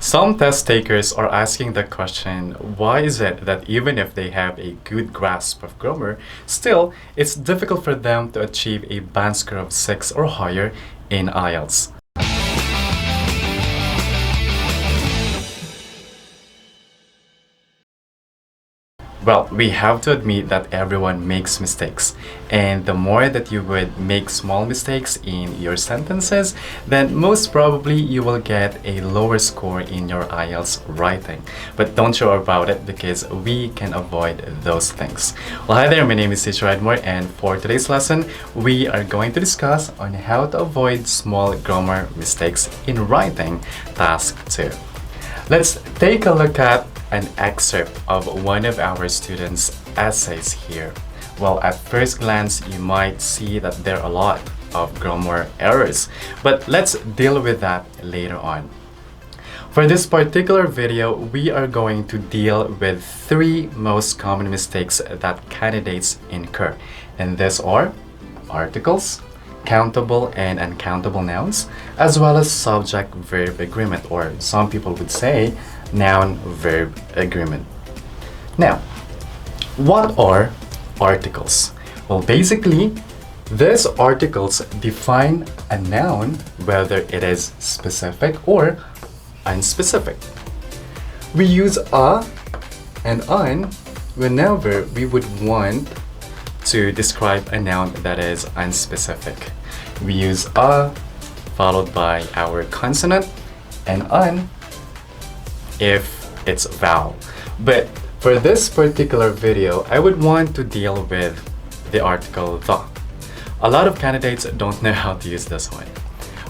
Some test takers are asking the question, why is it that even if they have a good grasp of grammar, still it's difficult for them to achieve a band score of 6 or higher in IELTS? Well, we have to admit that everyone makes mistakes, and the more that you would make small mistakes in your sentences, then most probably you will get a lower score in your IELTS writing. But don't worry about it because we can avoid those things. Well, hi there, my name is Teacher Edmore, and for today's lesson, we are going to discuss on how to avoid small grammar mistakes in writing Task 2. Let's take a look at an excerpt of one of our students' essays here. Well, at first glance, you might see that there are a lot of grammar errors, but let's deal with that later on. For this particular video, we are going to deal with 3 most common mistakes that candidates incur, and these are articles, countable and uncountable nouns, as well as subject-verb agreement, or some people would say noun-verb agreement. Now, what are articles? Well, basically, these articles define a noun whether it is specific or unspecific. We use a and an whenever we would want to describe a noun that is unspecific. We use a followed by our consonant and an if it's vowel. But for this particular video, I would want to deal with the article the. A lot of candidates don't know how to use this one.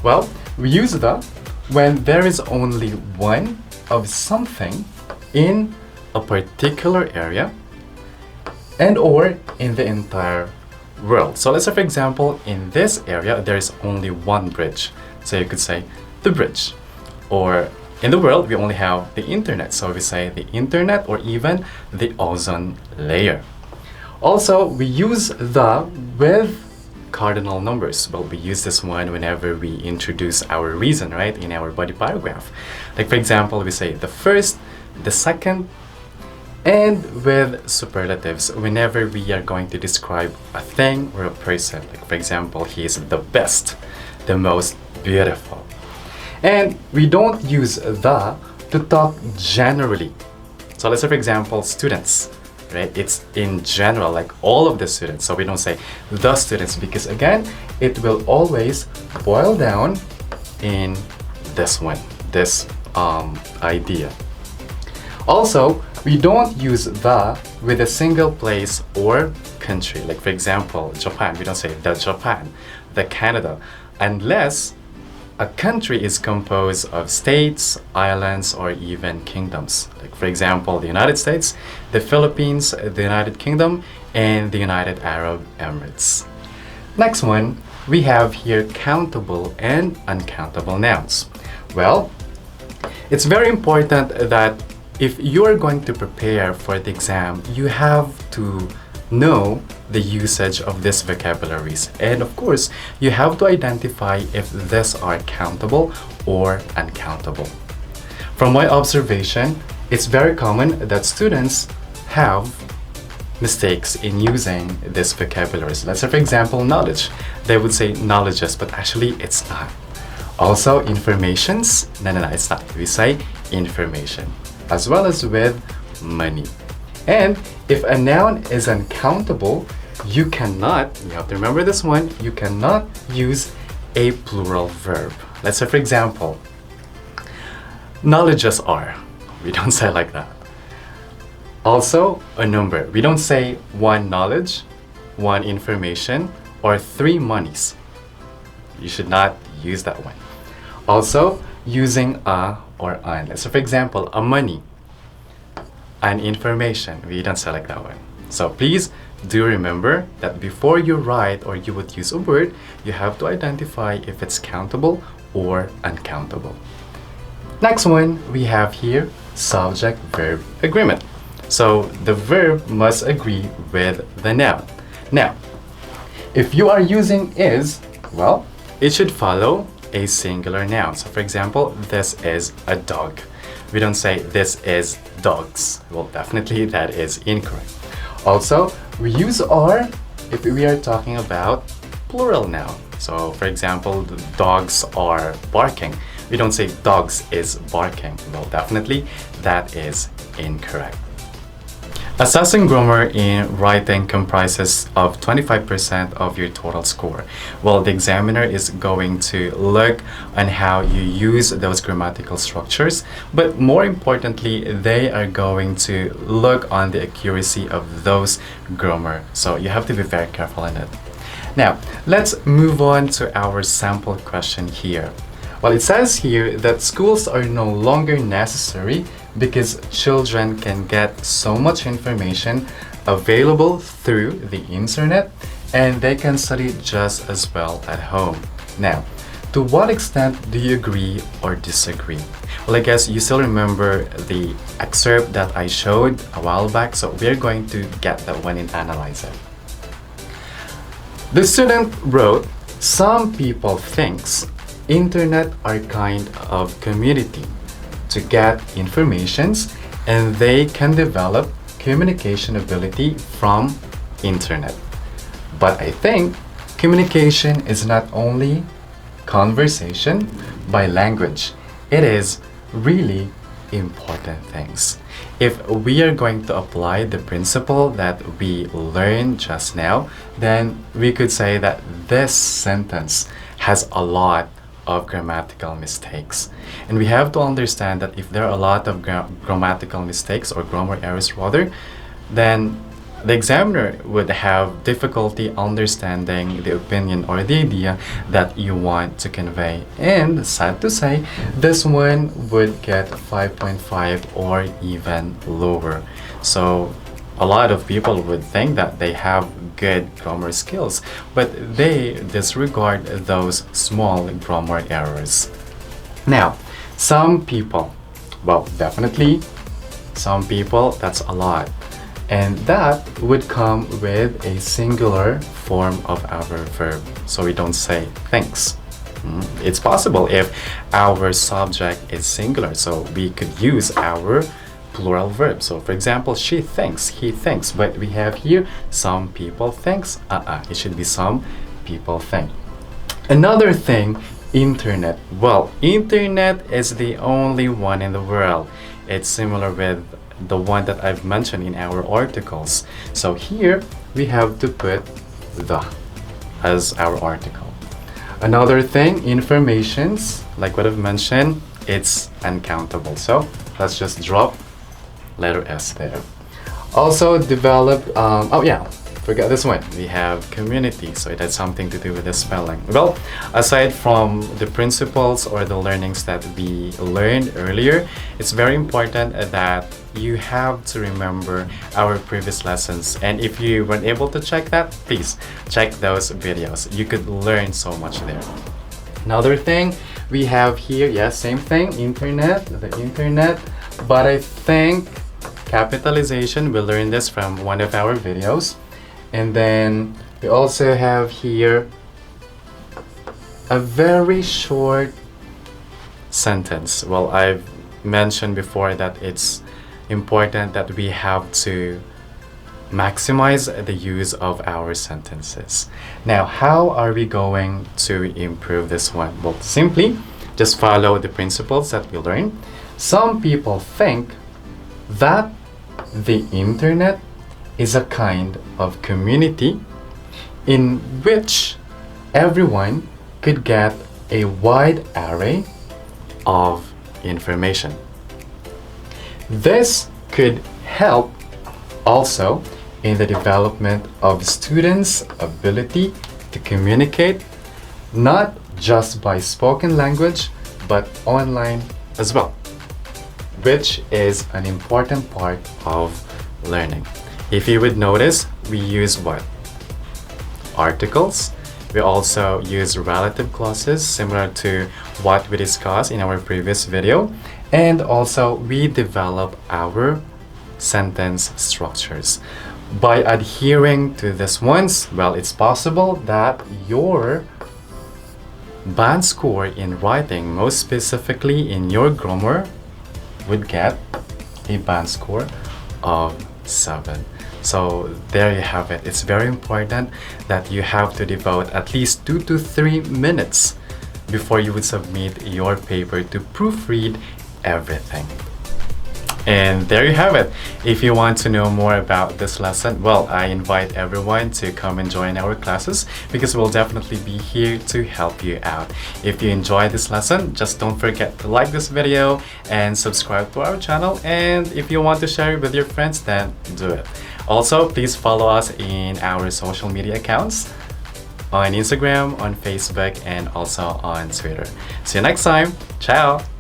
Well, we use the when there is only one of something in a particular area and or in the entire world. So let's say, for example, in this area, there is only one bridge. So you could say the bridge. Or in the world, we only have the internet. So we say the internet or even the ozone layer. Also, we use the with cardinal numbers. Well, we use this one whenever we introduce our reason, right, in our body paragraph. Like, for example, we say the first, the second, and with superlatives whenever we are going to describe a thing or a person. Like, for example, he is the best, the most beautiful. And we don't use the to talk generally. So let's say, for example, students, right? It's in general, like all of the students. So we don't say the students because, again, it will always boil down in this one, this idea. Also, we don't use the with a single place or country. Like, for example, Japan, we don't say the Japan, the Canada, unless a country is composed of states, islands, or even kingdoms. Like, for example, the United States, the Philippines, the United Kingdom, and the United Arab Emirates. Next one, we have here countable and uncountable nouns. Well, it's very important that if you are going to prepare for the exam, you have to know the usage of these vocabularies. And of course, you have to identify if these are countable or uncountable. From my observation, it's very common that students have mistakes in using these vocabularies. Let's say, for example, knowledge. They would say knowledges, but actually it's not. Also, informations. No, it's not. We say information. As well as with money. And if a noun is uncountable, you have to remember this one, you cannot use a plural verb. Let's say, for example, knowledges are. We don't say like that. Also, a number. We don't say 1 knowledge, 1 information, or 3 monies. You should not use that one. Also, using a or an. Let's say, for example, a money, an information. We don't select that one. So please do remember that before you write or you would use a word, you have to identify if it's countable or uncountable. Next one, we have here subject-verb agreement. So the verb must agree with the noun. Now, if you are using is, well, it should follow a singular noun. So for example, this is a dog. We don't say this is dogs. Well, definitely that is incorrect. Also, we use are if we are talking about plural noun. So, for example, the dogs are barking. We don't say dogs is barking. Well, definitely that is incorrect. Assessing grammar in writing comprises of 25% of your total score. Well, the examiner is going to look on how you use those grammatical structures, but more importantly, they are going to look on the accuracy of those grammar. So you have to be very careful in it. Now, let's move on to our sample question here. Well, it says here that schools are no longer necessary because children can get so much information available through the internet and they can study just as well at home. Now, to what extent do you agree or disagree? Well, I guess you still remember the excerpt that I showed a while back, so we're going to get that one and analyze it. The student wrote, "Some people thinks internet are kind of community to get informations and they can develop communication ability from internet. But I think communication is not only conversation by language. It is really important things." If we are going to apply the principle that we learned just now, then we could say that this sentence has a lot of grammatical mistakes. And we have to understand that if there are a lot of grammatical mistakes or grammar errors rather, then the examiner would have difficulty understanding the opinion or the idea that you want to convey. And sad to say, this one would get 5.5 or even lower. So a lot of people would think that they have good grammar skills, but they disregard those small grammar errors. Now, some people, well, definitely some people, that's a lot. And that would come with a singular form of our verb. So we don't say thanks. It's possible if our subject is singular, so we could use our plural verb. So for example, she thinks, he thinks, but we have here some people thinks. It should be some people think. Another thing, internet. Well, internet is the only one in the world. It's similar with the one that I've mentioned in our articles. So here we have to put the as our article. Another thing, informations, like what I've mentioned, it's uncountable. So let's just drop letter S there. Also develop, forget this one. We have community, so it has something to do with the spelling. Well, aside from the principles or the learnings that we learned earlier, it's very important that you have to remember our previous lessons. And if you weren't able to check that, please check those videos. You could learn so much there. Another thing we have here, yes, same thing, the internet, but I think capitalization, we learned this from one of our videos. And then we also have here a very short sentence. Well, I've mentioned before that it's important that we have to maximize the use of our sentences. Now, how are we going to improve this one? Well, simply just follow the principles that we learned. Some people think that the internet is a kind of community in which everyone could get a wide array of information. This could help also in the development of students' ability to communicate, not just by spoken language, but online as well, which is an important part of learning. If you would notice, we use what? Articles. We also use relative clauses similar to what we discussed in our previous video. And also we develop our sentence structures. By adhering to these ones, well, it's possible that your band score in writing, most specifically in your grammar, would get a band score of 7. So there you have it. It's very important that you have to devote at least 2 to 3 minutes before you would submit your paper to proofread everything. And there you have it. If you want to know more about this lesson, well, I invite everyone to come and join our classes because we'll definitely be here to help you out. If you enjoyed this lesson, just don't forget to like this video and subscribe to our channel. And if you want to share it with your friends, then do it. Also, please follow us in our social media accounts on Instagram, on Facebook, and also on Twitter. See you next time. Ciao!